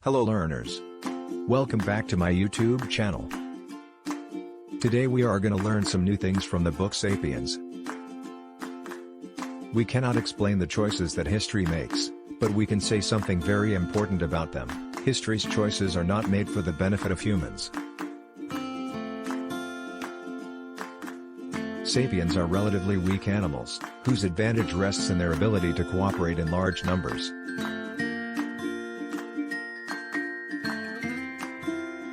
Hello learners. Welcome back to my YouTube channel. Today we are going to learn some new things from the book Sapiens. We cannot explain the choices that history makes, but we can say something very important about them. History's choices are not made for the benefit of humans. Sapiens are relatively weak animals, whose advantage rests in their ability to cooperate in large numbers.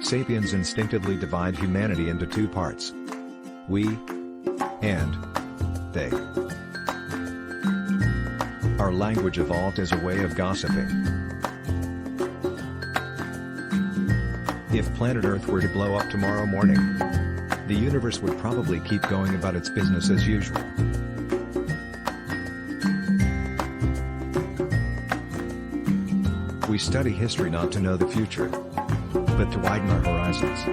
Sapiens instinctively divide humanity into two parts: we and they. Our language evolved as a way of gossiping. If planet Earth were to blow up tomorrow morning, the universe would probably keep going about its business as usual. We study history not to know the future, but to widen our horizons.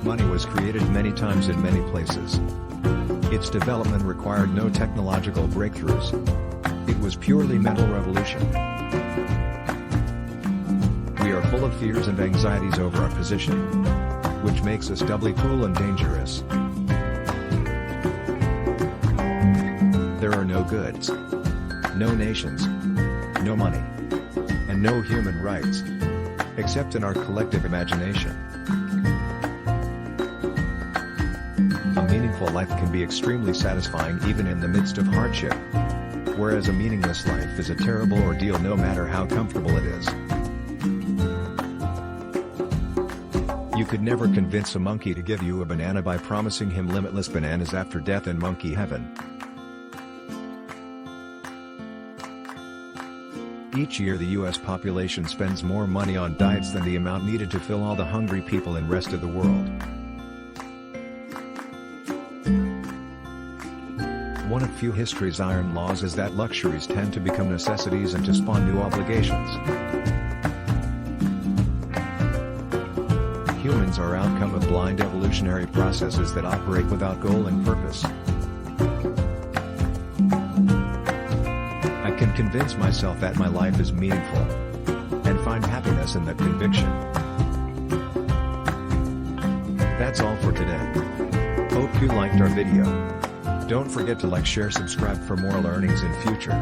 Money was created many times in many places. Its development required no technological breakthroughs. It was purely mental revolution. We are full of fears and anxieties over our position, which makes us doubly cruel and dangerous. There are no goods, no nations, no money, and no human rights, except in our collective imagination. A meaningful life can be extremely satisfying even in the midst of hardship, whereas a meaningless life is a terrible ordeal no matter how comfortable it is. You could never convince a monkey to give you a banana by promising him limitless bananas after death in monkey heaven. Each year the US population spends more money on diets than the amount needed to fill all the hungry people in rest of the world. One of few history's iron laws is that luxuries tend to become necessities and to spawn new obligations. Humans are outcome of blind evolutionary processes that operate without goal and purpose. I can convince myself that my life is meaningful, and find happiness in that conviction. That's all for today. Hope you liked our video. Don't forget to like, share, subscribe for more learnings in future.